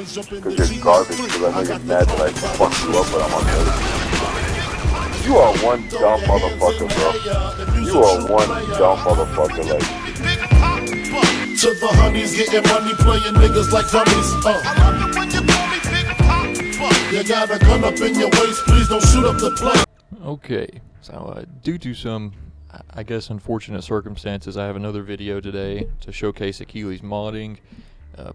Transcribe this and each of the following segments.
Because you're garbage, because I know you're mad that I fucked you up, but I'm on the other team. You are one dumb motherfucker, bro. You are one dumb motherfucker, like. To the honeys, getting money, playing niggas like dummies. You got a gun up in your waist, please don't shoot up the plane. Okay, so due to some, I guess, unfortunate circumstances, I have another video today to showcase Achilles modding.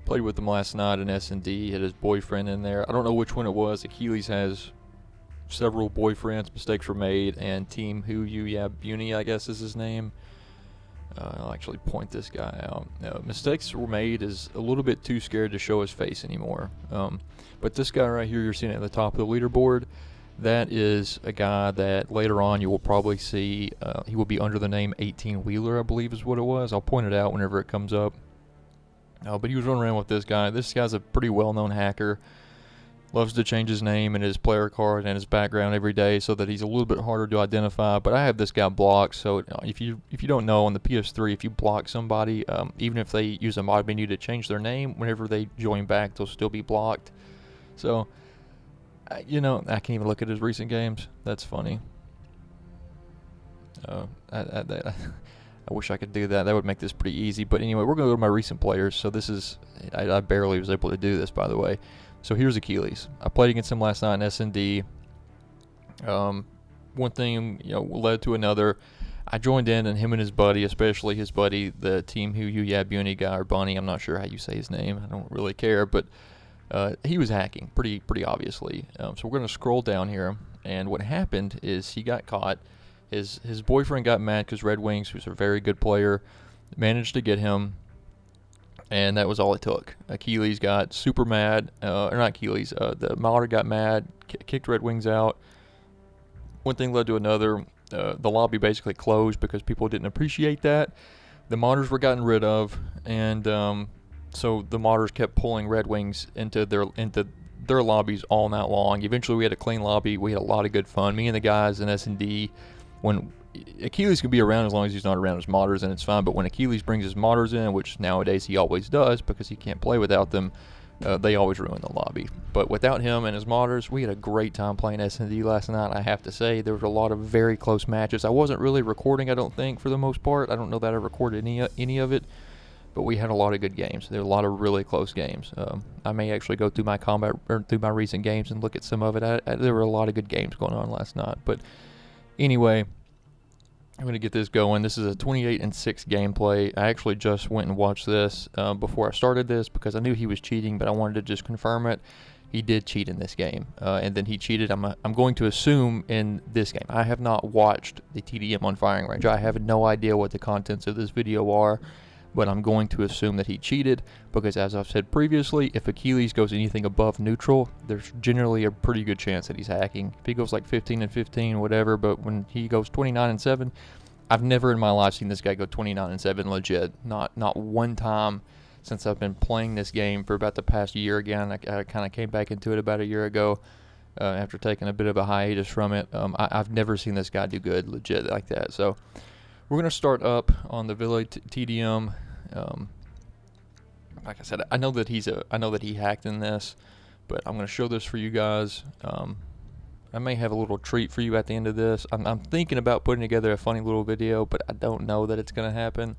Played with him last night in S&D, had his boyfriend in there. I don't know which one it was. Achilles has several boyfriends. MistakezWeRMade and Team Who I guess is his name. I'll actually point this guy out. MistakezWeRMade is a little bit too scared to show his face anymore. But this guy right here you're seeing at the top of the leaderboard, that is a guy that later on you will probably see. He will be under the name 18 Wheeler, I believe is what it was. I'll point it out whenever it comes up. But he was running around with this guy. This guy's a pretty well-known hacker. Loves to change his name and his player card and his background every day so that he's a little bit harder to identify. But I have this guy blocked, so if you don't know, on the PS3, if you block somebody, even if they use a mod menu to change their name, whenever they join back, they'll still be blocked. So, I can't even look at his recent games. That's funny. I wish I could do that. That would make this pretty easy. But anyway, we're going to go to my recent players. So this is, I barely was able to do this, by the way. So here's Achilles. I played against him last night in S&D. One thing, led to another. I joined in, and him and his buddy, especially his buddy, the Team Who guy, or Bunny, I'm not sure how you say his name. I don't really care, but he was hacking, pretty obviously. So we're going to scroll down here, and what happened is he got caught. His boyfriend got mad because Red Wings, who's a very good player, managed to get him, and that was all it took. Achilles got super mad, or not Achilles, the modder got mad, kicked Red Wings out. One thing led to another. The lobby basically closed because people didn't appreciate that. The modders were gotten rid of, and so the modders kept pulling Red Wings into their lobbies all night long. Eventually, we had a clean lobby. We had a lot of good fun. Me and the guys in S&D. When Achilles can be around as long as he's not around his modders, and it's fine. But when Achilles brings his modders in, which nowadays he always does because he can't play without them, they always ruin the lobby. But without him and his modders, we had a great time playing S&D last night. I have to say, there was a lot of very close matches. I wasn't really recording, I don't think, for the most part. I don't know that I recorded any of it, but we had a lot of good games. There were a lot of really close games. I may actually go through my through my recent games and look at some of it. There were a lot of good games going on last night. But anyway, I'm going to get this going. This is a 28-6 gameplay. I actually just went and watched this before I started this because I knew he was cheating, but I wanted to just confirm it. He did cheat in this game, and then he cheated. I'm going to assume in this game. I have not watched the TDM on firing range. I have no idea what the contents of this video are, but I'm going to assume that he cheated because, as I've said previously, if Achilles goes anything above neutral, there's generally a pretty good chance that he's hacking. If he goes like 15-15, whatever, but when he goes 29-7, I've never in my life seen this guy go 29-7 legit. Not one time since I've been playing this game for about the past year again. I kind of came back into it about a year ago after taking a bit of a hiatus from it. I've never seen this guy do good legit like that. So we're going to start up on the Villa TDM. Like I said, I know that he hacked in this, but I'm going to show this for you guys. I may have a little treat for you at the end of this. I'm thinking about putting together a funny little video, but I don't know that it's going to happen.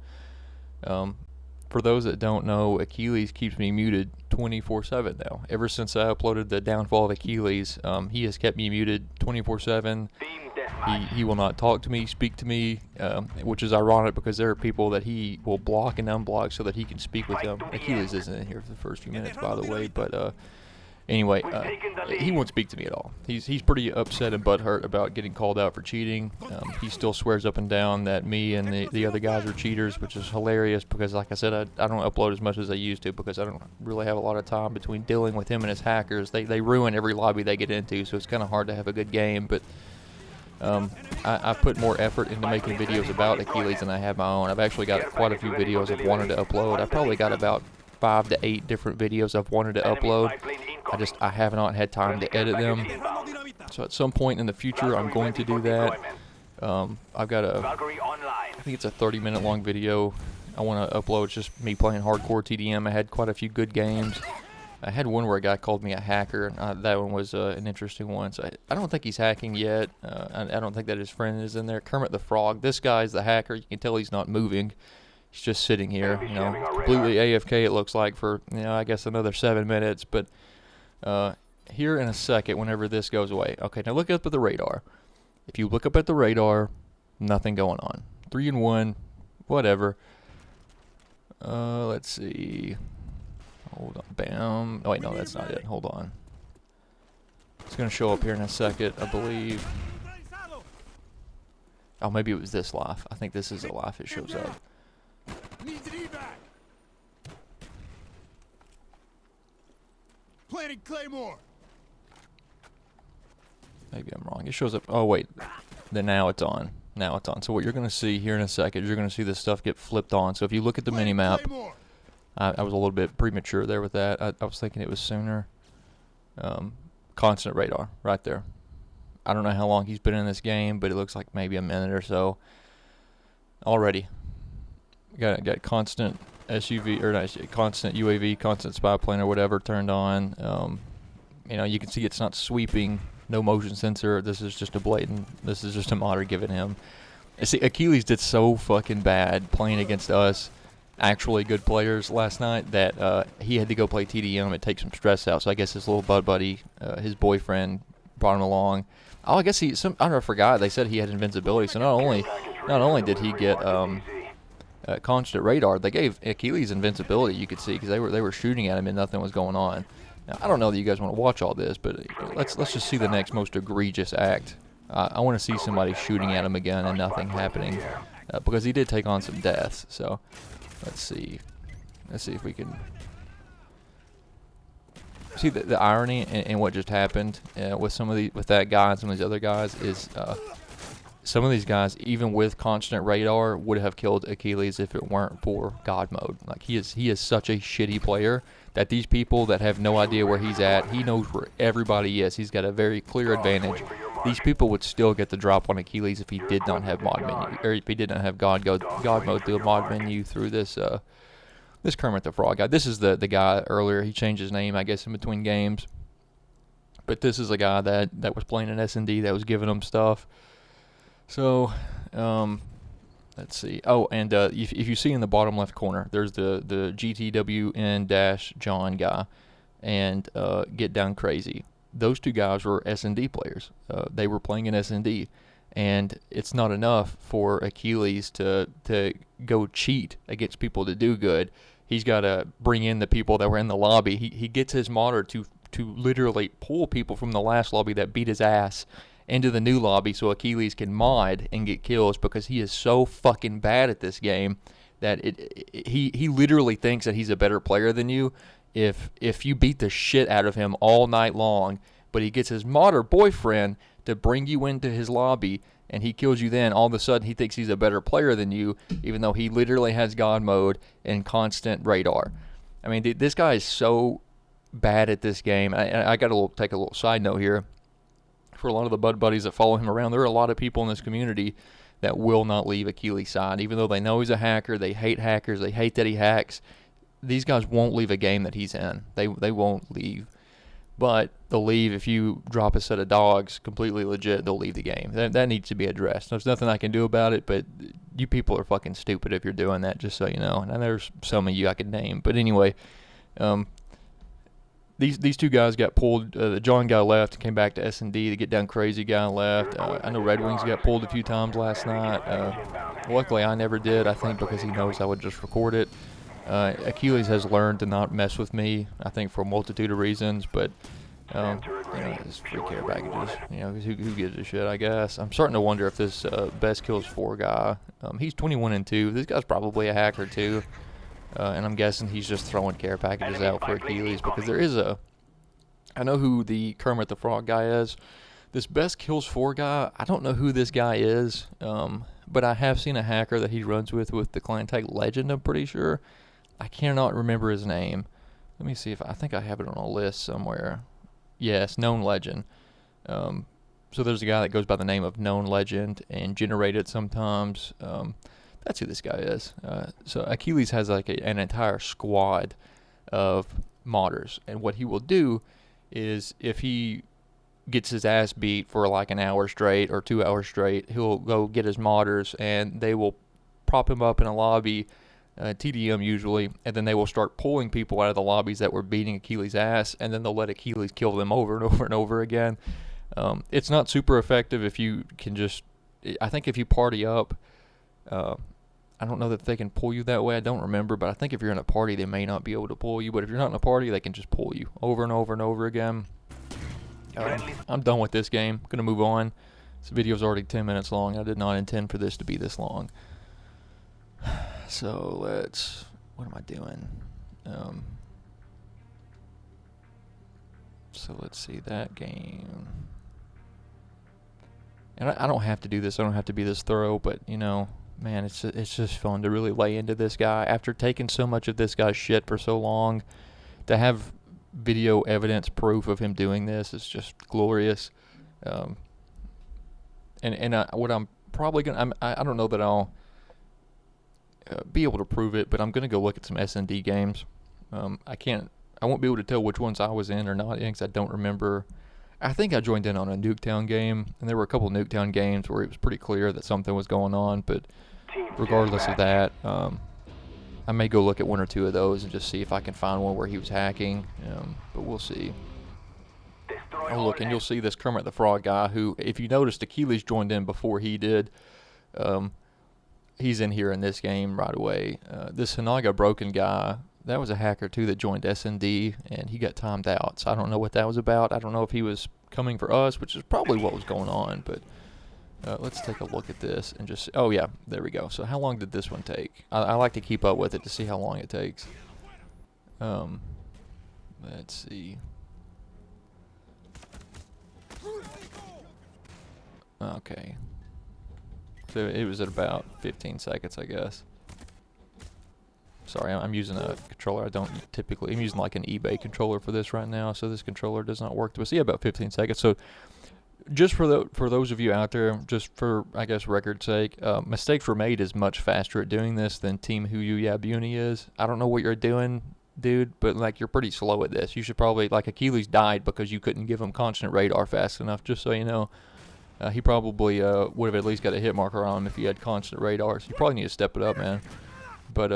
For those that don't know, Achilles keeps me muted 24/7 now. Ever since I uploaded the downfall of Achilles, he has kept me muted 24/7. He will not talk to me, speak to me, which is ironic because there are people that he will block and unblock so that he can speak with them. Achilles isn't in here for the first few minutes, by the way, but anyway, he won't speak to me at all. He's pretty upset and butthurt about getting called out for cheating. He still swears up and down that me and the other guys are cheaters, which is hilarious because, like I said, I don't upload as much as I used to because I don't really have a lot of time between dealing with him and his hackers. They ruin every lobby they get into, so it's kind of hard to have a good game, but I put more effort into making videos about Achilles than I have my own. I've actually got quite a few videos I've wanted to upload. I've probably got about 5 to 8 different videos I've wanted to upload. I have not had time to edit them. So at some point in the future, I'm going to do that. I've got I think it's a 30-minute long video I want to upload. It's just me playing hardcore TDM. I had quite a few good games. I had one where a guy called me a hacker. That one was an interesting one. So I don't think he's hacking yet. I don't think that his friend is in there. Kermit the Frog. This guy's the hacker. You can tell he's not moving. He's just sitting here, completely AFK. It looks like for I guess another 7 minutes. But here in a second, whenever this goes away. Okay, now look up at the radar. If you look up at the radar, nothing going on. 3 and 1, whatever. Let's see. Hold on, bam. Oh wait, no, that's not it. Hold on. It's gonna show up here in a second, I believe. Oh, maybe it was this life. I think this is a life it shows up. Planting Claymore. Maybe I'm wrong. It shows up. Oh wait, then now it's on. Now it's on. So what you're gonna see here in a second, you're gonna see this stuff get flipped on. So if you look at the mini map. I was a little bit premature there with that. I was thinking it was sooner. Constant radar, right there. I don't know how long he's been in this game, but it looks like maybe a minute or so. Already. Got constant SUV, or not, constant UAV, constant spy plane or whatever turned on. You can see it's not sweeping, no motion sensor. This is just a blatant, this is just a modder giving him. See, Achilles did so fucking bad playing against us, actually good players last night, that he had to go play TDM. It takes some stress out. So I guess his little buddy, his boyfriend, brought him along. Oh, I guess I don't know, I forgot. They said he had invincibility. So not only did he get constant radar, they gave Achilles invincibility. You could see because they were shooting at him and nothing was going on. Now, I don't know that you guys want to watch all this, but let's just see the next most egregious act. I want to see somebody shooting at him again and nothing happening, because he did take on some deaths. So. Let's see if we can see the irony in what just happened with that guy and some of these other guys is some of these guys, even with constant radar, would have killed Achilles if it weren't for God mode. Like he is such a shitty player that these people that have no idea where he's at, he knows where everybody is. He's got a very clear advantage. These people would still get the drop on Achilles if he did not have mod menu, or if he did not have God mode through a mod menu through this this Kermit the Frog guy. This is the guy earlier. He changed his name, I guess, in between games. But this is a guy that was playing an S&D that was giving him stuff. So, let's see. Oh, and if you see in the bottom left corner, there's the GTWN-John guy and Get Down Crazy. Those two guys were S&D players. They were playing an S&D, and it's not enough for Achilles to go cheat against people to do good. He's got to bring in the people that were in the lobby. He gets his modder to literally pull people from the last lobby that beat his ass into the new lobby so Achilles can mod and get kills, because he is so fucking bad at this game that he literally thinks that he's a better player than you. If you beat the shit out of him all night long, but he gets his modder boyfriend to bring you into his lobby and he kills you, then all of a sudden he thinks he's a better player than you, even though he literally has God mode and constant radar. I mean, this guy is so bad at this game. I got to take a little side note here. For a lot of the bud buddies that follow him around, there are a lot of people in this community that will not leave Achilles' side, even though they know he's a hacker. They hate hackers. They hate that he hacks. These guys won't leave a game that he's in. They won't leave. But they'll leave if you drop a set of dogs completely legit. They'll leave the game. That needs to be addressed. There's nothing I can do about it, but you people are fucking stupid if you're doing that, just so you know. And there's some of you I could name. But anyway, these two guys got pulled. The John guy left and came back to S&D. The Get Down Crazy guy left. I know Red Wings got pulled a few times last night. Luckily, I never did, I think, because he knows I would just record it. Achilles has learned to not mess with me, I think, for a multitude of reasons, but it's free care packages. Who gives a shit, I guess. I'm starting to wonder if this Best Kills 4 guy, he's 21-2. This guy's probably a hacker too, and I'm guessing he's just throwing care packages out for Achilles, because there is I know who the Kermit the Frog guy is. This Best Kills 4 guy, I don't know who this guy is, but I have seen a hacker that he runs with the clan tag Legend, I'm pretty sure. I cannot remember his name. Let me see if I think I have it on a list somewhere. Yes, Known Legend. So there's a guy that goes by the name of Known Legend and Generated sometimes. That's who this guy is. So Achilles has like an entire squad of modders. And what he will do is, if he gets his ass beat for like an hour straight or 2 hours straight, he'll go get his modders and they will prop him up in a lobby, TDM usually, and then they will start pulling people out of the lobbies that were beating Achilles' ass, and then they'll let Achilles kill them over and over and over again. It's not super effective if you can just, I think if you party up, I don't know that they can pull you that way, I don't remember, but I think if you're in a party they may not be able to pull you, but if you're not in a party they can just pull you over and over and over again. I'm done with this game, I'm going to move on. This video is already 10 minutes long, I did not intend for this to be this long. So what am I doing? So let's see that game. And I don't have to do this, I don't have to be this thorough, but you know, man, it's just fun to really lay into this guy. After taking so much of this guy's shit for so long, to have video evidence proof of him doing this is just glorious. What I'm probably gonna, I don't know that I'll be able to prove it, but I'm gonna go look at some S&D games. I won't be able to tell which ones I was in or not in because I don't remember. I think I joined in on a Nuketown game, and there were a couple Nuketown games where it was pretty clear that something was going on, but regardless of that, I may go look at one or two of those and just see if I can find one where he was hacking, but we'll see. Oh look, and you'll see this Kermit the Frog guy who, if you noticed, Achilles joined in before he did. He's in here in this game right away. This Hanaga Broken guy, that was a hacker too that joined S&D, and he got timed out, so I don't know what that was about. I don't know if he was coming for us, which is probably what was going on, but let's take a look at this and just, oh yeah, there we go. So how long did this one take? I like to keep up with it to see how long it takes. Let's see. Okay. So it was at about 15 seconds, I guess. Sorry, I'm using a controller I don't typically. I'm using like an eBay controller for this right now, so this controller does not work. But see, about 15 seconds. So just for those of you out there, just for, I guess, record's sake, MistakezWeRMade is much faster at doing this than Team Huyuyabuni is. I don't know what you're doing, dude, but like you're pretty slow at this. You should probably, like, Achilles died because you couldn't give him constant radar fast enough, just so you know. He probably would have at least got a hit marker on him if he had constant radar, so you probably need to step it up, man. But,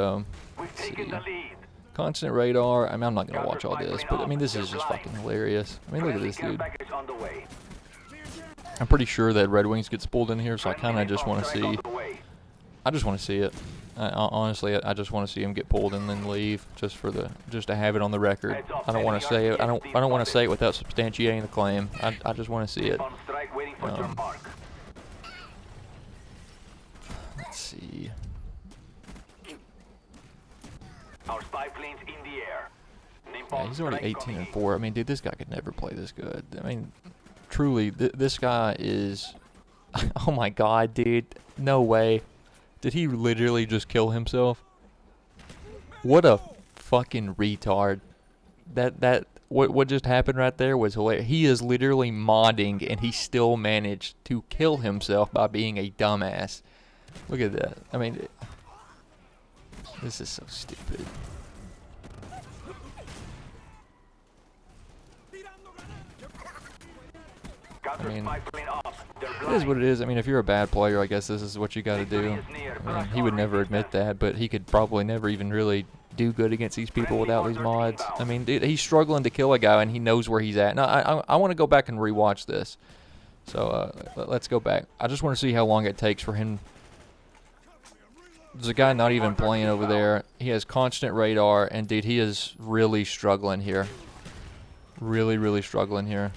let's see. Constant radar, I mean, I'm not going to watch all this, but I mean, this is just fucking hilarious. I mean, look at this dude. I'm pretty sure that Red Wings gets pulled in here, so I kind of just want to see. I just want to see it. Honestly, I just want to see him get pulled and then leave, just to have it on the record. I don't want to say it. I don't want to say it without substantiating the claim. I just want to see it. Let's see. Our spy planes in the air. Yeah, he's already 18-4. I mean, dude, this guy could never play this good. I mean, truly, this guy is. Oh my god, dude! No way. Did he literally just kill himself? What a fucking retard. What just happened right there was hilarious. He is literally modding and he still managed to kill himself by being a dumbass. Look at that. I mean, this is so stupid. I mean, it is what it is. I mean, if you're a bad player, I guess this is what you got to do. I mean, he would never admit that, but he could probably never even really do good against these people without these mods. I mean, dude, he's struggling to kill a guy, and he knows where he's at. Now, I want to go back and rewatch this. So let's go back. I just want to see how long it takes for him. There's a guy not even playing over there. He has constant radar, and dude, he is really struggling here. Really, really struggling here.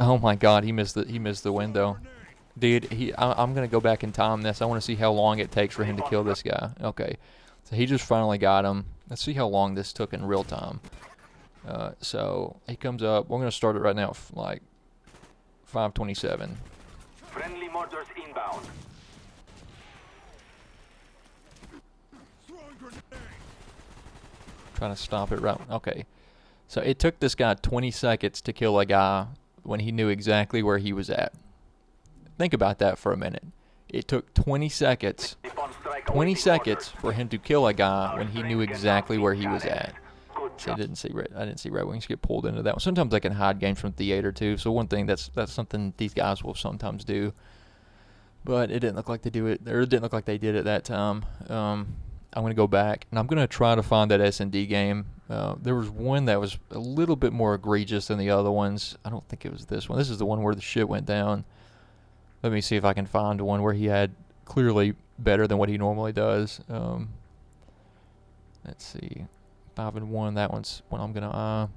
Oh my god, he missed the window. Dude, I'm gonna go back and time this. I want to see how long it takes for him to kill this guy. Okay, so he just finally got him. Let's see how long this took in real time. So he comes up. We're gonna start it right now, like 5:27. Friendly mortars inbound. Trying to stop it right. Okay, so it took this guy 20 seconds to kill a guy when he knew exactly where he was at. Think about that for a minute. It took 20 seconds. 20 seconds for him to kill a guy when he knew exactly where he was at. So I didn't see Red Wings get pulled into that one. Sometimes they can hide games from theater too. So one thing that's something these guys will sometimes do. But it didn't look like they do it. Or it didn't look like they did it that time. I'm going to go back and I'm going to try to find that S&D game. There was one that was a little bit more egregious than the other ones. I don't think it was this one. This is the one where the shit went down. Let me see if I can find one where he had clearly better than what he normally does. Let's see. 5-1. That one's what I'm going to...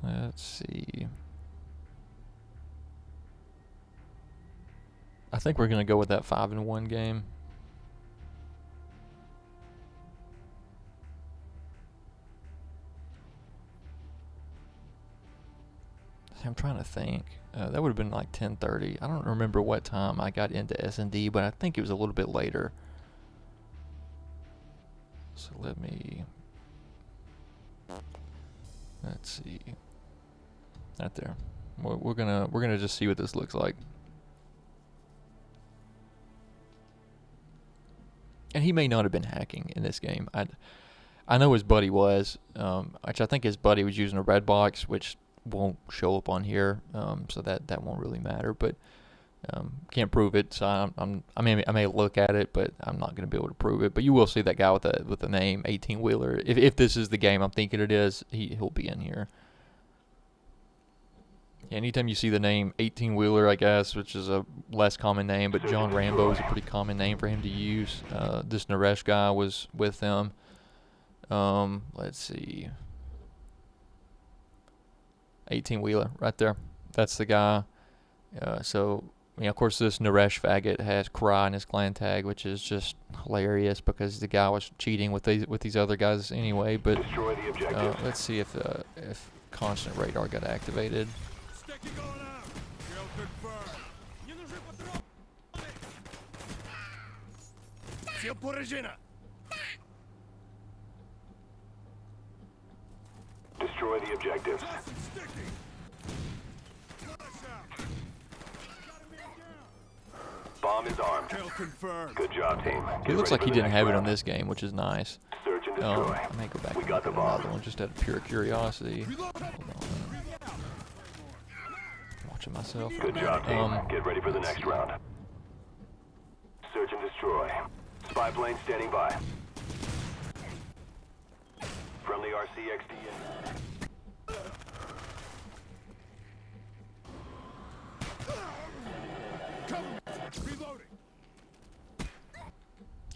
Let's see. I think we're going to go with that 5-1 game. I'm trying to think. That would have been like 10:30. I don't remember what time I got into S&D, but I think it was a little bit later. So let's see. Right there. We're gonna just see what this looks like. And he may not have been hacking in this game. I know his buddy was. Which I think his buddy was using a red box, which won't show up on here, so that won't really matter. But can't prove it. So I may look at it, but I'm not going to be able to prove it. But you will see that guy with the name 18-wheeler. If this is the game I'm thinking it is, he'll be in here. Yeah, anytime you see the name 18-wheeler, I guess, which is a less common name, but John Rambo is a pretty common name for him to use. This Naresh guy was with them. Let's see. 18-wheeler right there. That's the guy. So, of course, this Naresh faggot has Cry in his clan tag, which is just hilarious because the guy was cheating with these other guys anyway. But let's see if constant radar got activated. Destroy the objectives. Bomb is armed. Good job, team. It looks like he didn't have it on this game, which is nice. Search and destroy. I may go back We and got look the at bomb. another one just out of pure curiosity. Hold on. Watching myself. Good job, team. Get ready for the next round. Search and destroy. Spy plane standing by. Friendly RCXD in. Reloading.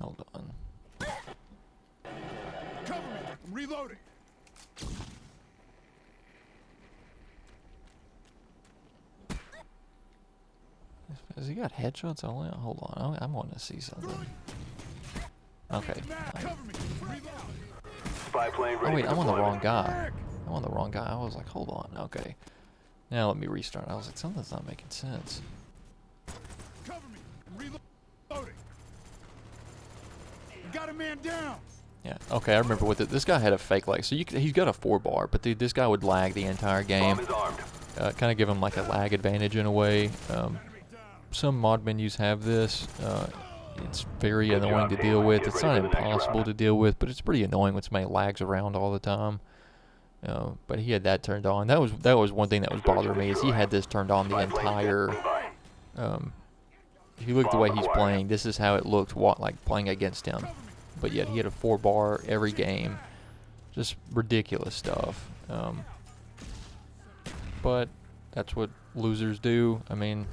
Hold on. Cover me. I'm reloading. Has he got headshots only? Hold on. I want to see something. Okay. Cover me. Reloading. Spy plane ready. Oh wait, for I'm on the wrong deployment. guy. I'm on the wrong guy. I was like, hold on. Okay. Now let me restart. I was like, something's not making sense. Cover me. I'm reloading. Got a man down. Yeah. Okay, I remember with it. This guy had a fake lag. So he's got a 4-bar, but dude, this guy would lag the entire game. Bomb is armed. Kind of give him like a lag advantage in a way. Some mod menus have this. It's very annoying to deal with. It's not impossible to deal with, but it's pretty annoying when somebody lags around all the time. But he had that turned on. That was one thing that was bothering me is he had this turned on the entire. If you look at the way he's playing, this is how it looked like playing against him. But yet he had a 4-bar every game. Just ridiculous stuff. But that's what losers do. I mean,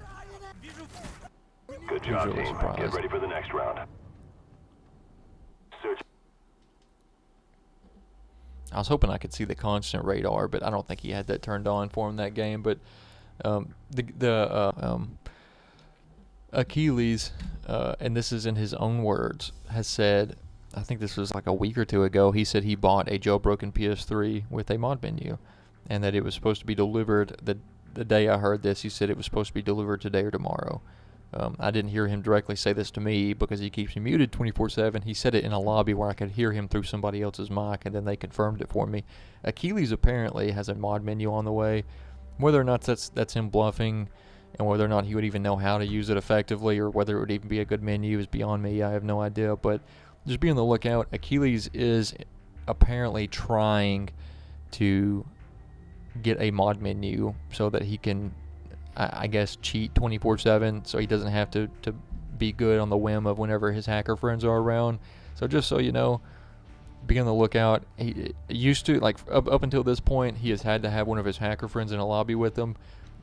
Good job, really team. surprised. Get ready for the next round. Search. I was hoping I could see the constant radar, but I don't think he had that turned on for him that game. But Achilles, and this is in his own words, has said, I think this was like a week or two ago, he said he bought a jailbroken PS3 with a mod menu, and that it was supposed to be delivered the day I heard this. He said it was supposed to be delivered today or tomorrow. I didn't hear him directly say this to me because he keeps me muted 24/7. He said it in a lobby where I could hear him through somebody else's mic, and then they confirmed it for me. Achilles apparently has a mod menu on the way. Whether or not that's him bluffing, and whether or not he would even know how to use it effectively, or whether it would even be a good menu is beyond me. I have no idea. But just be on the lookout. Achilles is apparently trying to get a mod menu so that he can, I guess, cheat 24/7, so he doesn't have to be good on the whim of whenever his hacker friends are around. So just so you know, be on the lookout. He used to, like, up until this point, he has had to have one of his hacker friends in a lobby with him,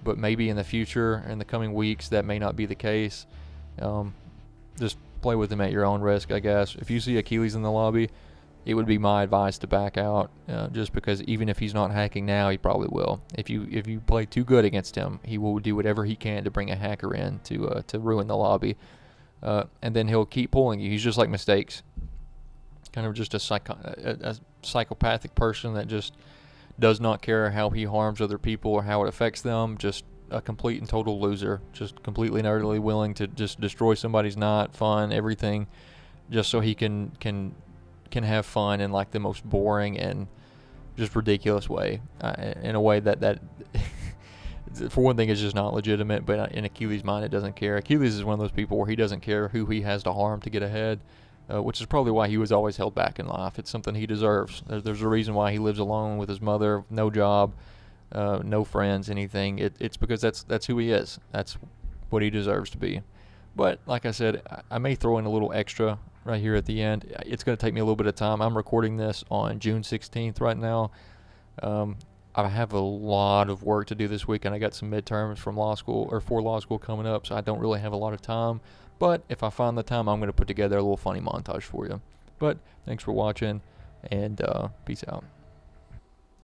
but maybe in the future, in the coming weeks, that may not be the case. Just play with him at your own risk, I guess. If you see Achilles in the lobby, it would be my advice to back out, just because even if he's not hacking now, he probably will. If you play too good against him, he will do whatever he can to bring a hacker in to ruin the lobby, and then he'll keep pulling you. He's just like Mistakes, kind of just a psychopathic person that just does not care how he harms other people or how it affects them. Just a complete and total loser, just completely and utterly willing to just destroy somebody's night, fun, everything, just so he can have fun in like the most boring and just ridiculous way, in a way that for one thing is just not legitimate. But in Achilles' mind, it doesn't care. Achilles is one of those people where he doesn't care who he has to harm to get ahead, which is probably why he was always held back in life. It's something he deserves. There's a reason why he lives alone with his mother, no job, no friends, anything. It's because that's who he is. That's what he deserves to be. But like I said, I may throw in a little extra right here at the end. It's going to take me a little bit of time. I'm recording this on June 16th right now. I have a lot of work to do this week, and I got some midterms for law school coming up, so I don't really have a lot of time. But if I find the time, I'm going to put together a little funny montage for you. But thanks for watching, and peace out.